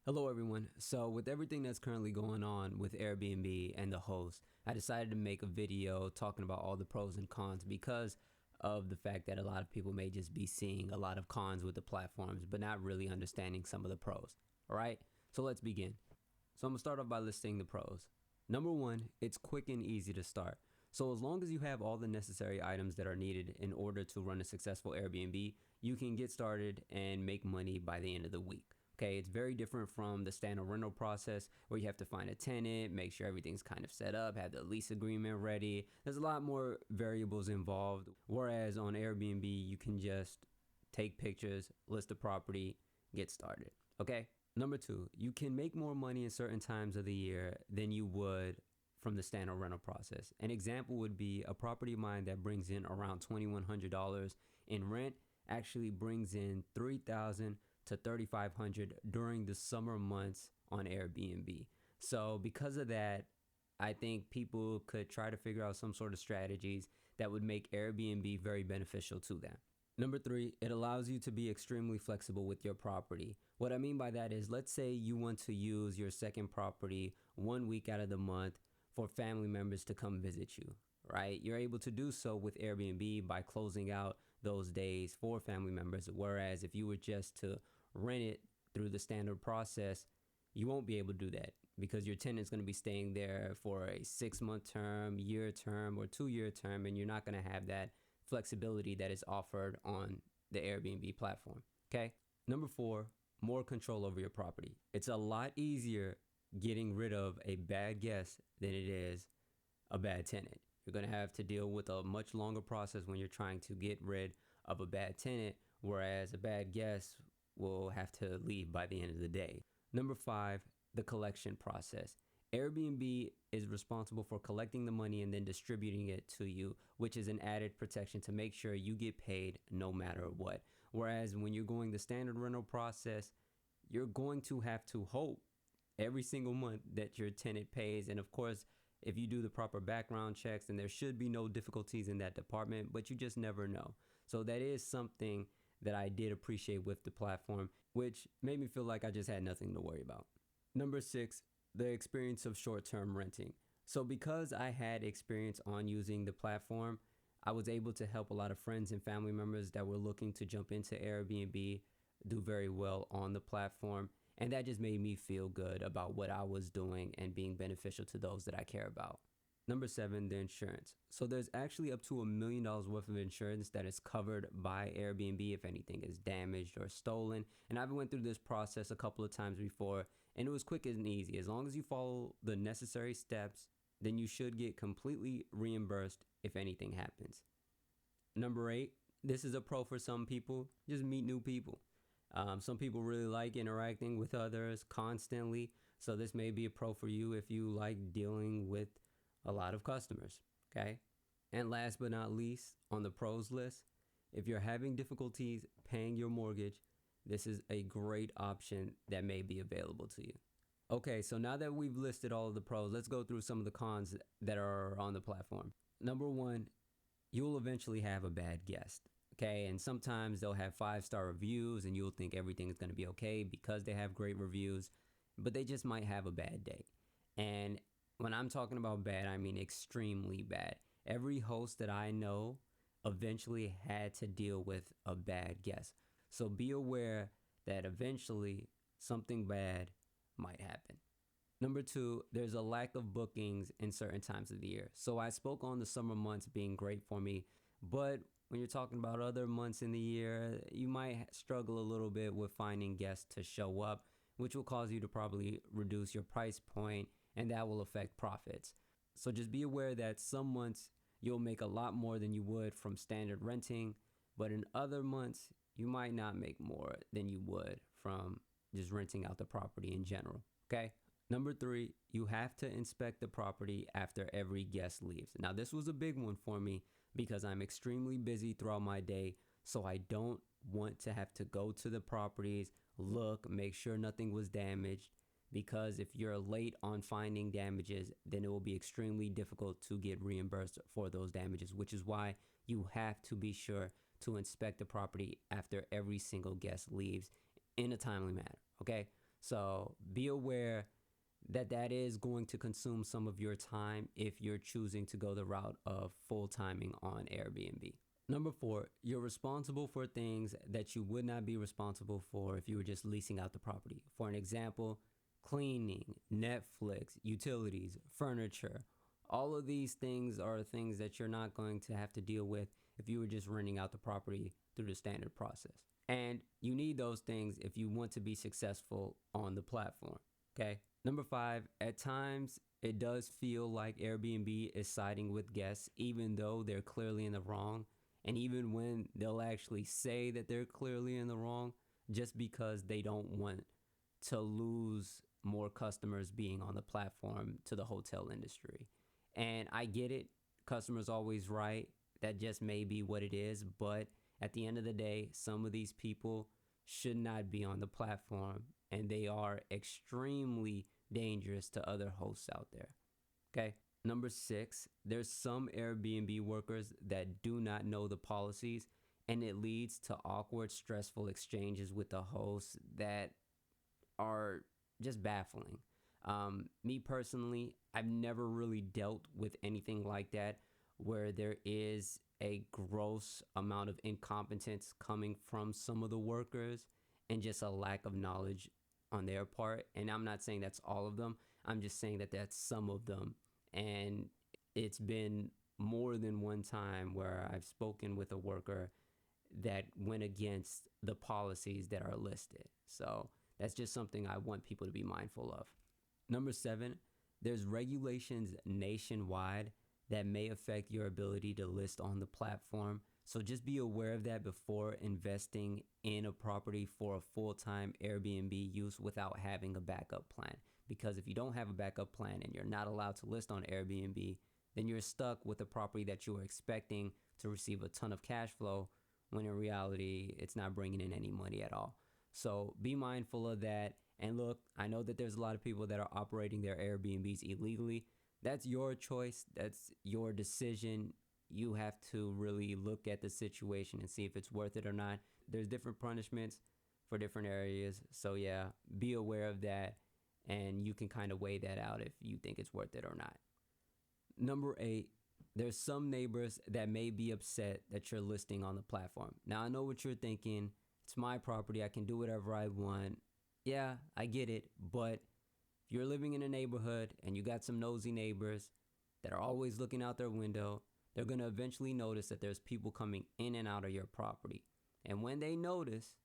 Hello, everyone. So, with everything that's currently going on with Airbnb and the host, I decided to make a video talking about all the pros and cons because of the fact that a lot of people may just be seeing a lot of cons with the platforms, but not really understanding some of the pros. All right, so let's begin. So, I'm gonna start off by listing the pros. Number one, it's quick and easy to start. So, as long as you have all the necessary items that are needed in order to run a successful Airbnb, you can get started and make money by the end of the week. Okay, it's very different from the standard rental process where you have to find a tenant, make sure everything's kind of set up, have the lease agreement ready. There's a lot more variables involved. Whereas on Airbnb, you can just take pictures, list the property, get started. Okay. Number two, you can make more money in certain times of the year than you would from the standard rental process. An example would be a property of mine that brings in around $2,100 in rent actually brings in $3,000 to $3,500 during the summer months on Airbnb. So because of that, I think people could try to figure out some sort of strategies that would make Airbnb very beneficial to them. Number three, it allows you to be extremely flexible with your property. What I mean by that is, let's say you want to use your second property 1 week out of the month for family members to come visit you, right? You're able to do so with Airbnb by closing out those days for family members. Whereas if you were just to rent it through the standard process, you won't be able to do that because your tenant's going to be staying there for a 6-month term, year term, or 2-year term, and you're not going to have that flexibility that is offered on the Airbnb platform. Okay. Number four, more control over your property. It's a lot easier getting rid of a bad guest than it is a bad tenant. You're going to have to deal with a much longer process when you're trying to get rid of a bad tenant, whereas a bad guest will have to leave by the end of the day. Number five, the collection process. Airbnb is responsible for collecting the money and then distributing it to you, which is an added protection to make sure you get paid no matter what. Whereas when you're going the standard rental process, you're going to have to hope every single month that your tenant pays. And of course, if you do the proper background checks, then there should be no difficulties in that department, but you just never know. So that is something that I did appreciate with the platform, which made me feel like I just had nothing to worry about. Number six, the experience of short-term renting. So because I had experience on using the platform, I was able to help a lot of friends and family members that were looking to jump into Airbnb do very well on the platform. And that just made me feel good about what I was doing and being beneficial to those that I care about. Number seven, the insurance. So there's actually up to $1 million worth of insurance that is covered by Airbnb if anything is damaged or stolen. And I've went through this process a couple of times before, and it was quick and easy. As long as you follow the necessary steps, then you should get completely reimbursed if anything happens. Number eight, this is a pro for some people. Just meet new people. Some people really like interacting with others constantly. So this may be a pro for you if you like dealing with a lot of customers. Okay. And last but not least, on the pros list, if you're having difficulties paying your mortgage, this is a great option that may be available to you. Okay, so now that we've listed all of the pros, let's go through some of the cons that are on the platform. Number one, you'll eventually have a bad guest. Okay, and sometimes they'll have 5-star reviews and you'll think everything is going to be okay because they have great reviews, but they just might have a bad day. And when I'm talking about bad, I mean extremely bad. Every host that I know eventually had to deal with a bad guest. So be aware that eventually something bad might happen. Number two, there's a lack of bookings in certain times of the year. So I spoke on the summer months being great for me, but when you're talking about other months in the year, you might struggle a little bit with finding guests to show up, which will cause you to probably reduce your price point, and that will affect profits. So just be aware that some months you'll make a lot more than you would from standard renting, but in other months you might not make more than you would from just renting out the property in general. Okay. Number three, you have to inspect the property after every guest leaves. Now, this was a big one for me because I'm extremely busy throughout my day, so I don't want to have to go to the properties, look, make sure nothing was damaged, because if you're late on finding damages, then it will be extremely difficult to get reimbursed for those damages, which is why you have to be sure to inspect the property after every single guest leaves in a timely manner, okay? So be aware that that is going to consume some of your time if you're choosing to go the route of full timing on Airbnb. Number 4, you're responsible for things that you would not be responsible for if you were just leasing out the property. For an example, cleaning, Netflix, utilities, furniture. All of these things are things that you're not going to have to deal with if you were just renting out the property through the standard process. And you need those things if you want to be successful on the platform. Okay. Number 5, at times it does feel like Airbnb is siding with guests, even though they're clearly in the wrong. And even when they'll actually say that they're clearly in the wrong, just because they don't want to lose more customers being on the platform to the hotel industry. And I get it. Customers always right. That just may be what it is. But at the end of the day, some of these people should not be on the platform, and they are extremely dangerous to other hosts out there. Okay. Number 6, there's some Airbnb workers that do not know the policies, and it leads to awkward, stressful exchanges with the host that are just baffling. Me personally, I've never really dealt with anything like that where there is a gross amount of incompetence coming from some of the workers and just a lack of knowledge on their part. And I'm not saying that's all of them. I'm just saying that that's some of them. And it's been more than one time where I've spoken with a worker that went against the policies that are listed. So that's just something I want people to be mindful of. Number 7, there's regulations nationwide that may affect your ability to list on the platform. So just be aware of that before investing in a property for a full-time Airbnb use without having a backup plan. Because if you don't have a backup plan and you're not allowed to list on Airbnb, then you're stuck with a property that you were expecting to receive a ton of cash flow, when in reality, it's not bringing in any money at all. So be mindful of that. And look, I know that there's a lot of people that are operating their Airbnbs illegally. That's your choice. That's your decision. You have to really look at the situation and see if it's worth it or not. There's different punishments for different areas. So yeah, be aware of that, and you can kind of weigh that out if you think it's worth it or not. Number 8, there's some neighbors that may be upset that you're listing on the platform. Now, I know what you're thinking. It's my property. I can do whatever I want. Yeah, I get it. But if you're living in a neighborhood and you got some nosy neighbors that are always looking out their window, they're going to eventually notice that there's people coming in and out of your property. And when they notice,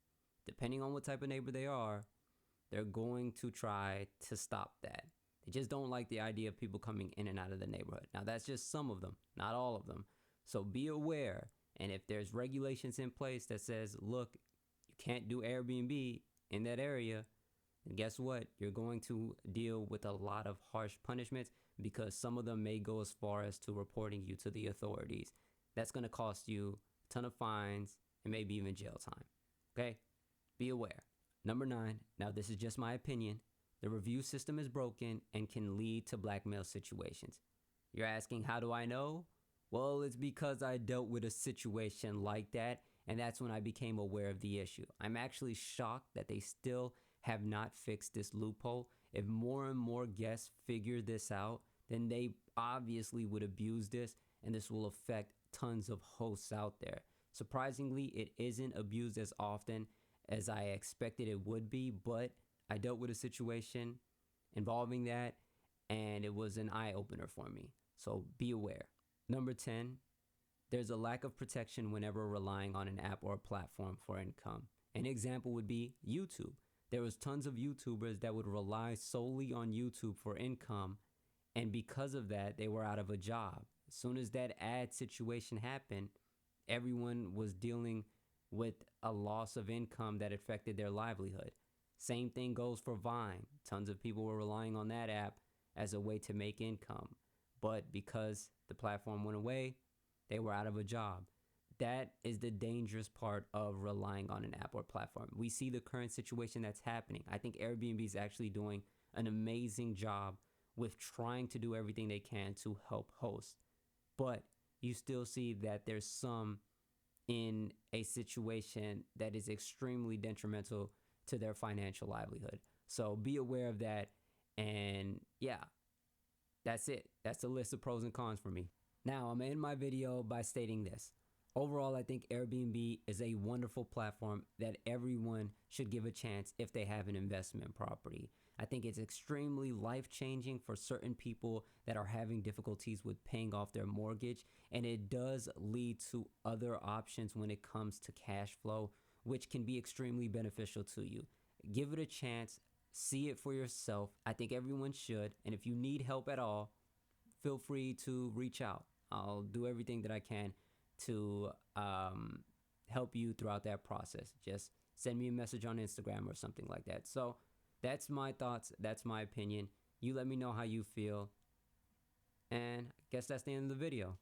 depending on what type of neighbor they are, they're going to try to stop that. They just don't like the idea of people coming in and out of the neighborhood. Now, that's just some of them, not all of them. So be aware. And if there's regulations in place that says, look, you can't do Airbnb in that area, then guess what? You're going to deal with a lot of harsh punishments, because some of them may go as far as to reporting you to the authorities. That's going to cost you a ton of fines and maybe even jail time. Okay? Be aware. Number 9, now this is just my opinion. The review system is broken and can lead to blackmail situations. You're asking, how do I know? Well, it's because I dealt with a situation like that, and that's when I became aware of the issue. I'm actually shocked that they still have not fixed this loophole. If more and more guests figure this out, then they obviously would abuse this, and this will affect tons of hosts out there. Surprisingly, it isn't abused as often as I expected it would be, but I dealt with a situation involving that, and it was an eye-opener for me. So be aware. Number 10, there's a lack of protection whenever relying on an app or a platform for income. An example would be YouTube. There was tons of YouTubers that would rely solely on YouTube for income, and because of that, they were out of a job. As soon as that ad situation happened, everyone was dealing with a loss of income that affected their livelihood. Same thing goes for Vine. Tons of people were relying on that app as a way to make income. But because the platform went away, they were out of a job. That is the dangerous part of relying on an app or platform. We see the current situation that's happening. I think Airbnb is actually doing an amazing job with trying to do everything they can to help hosts. But you still see that there's some in a situation that is extremely detrimental to their financial livelihood. So be aware of that. And yeah, that's it. That's the list of pros and cons for me. Now, I'm going to end my video by stating this. Overall, I think Airbnb is a wonderful platform that everyone should give a chance if they have an investment property. I think it's extremely life-changing for certain people that are having difficulties with paying off their mortgage, and it does lead to other options when it comes to cash flow, which can be extremely beneficial to you. Give it a chance. See it for yourself. I think everyone should, and if you need help at all, feel free to reach out. I'll do everything that I can to help you throughout that process. Just send me a message on Instagram or something like that. So that's my thoughts. That's my opinion. You let me know how you feel. And I guess that's the end of the video.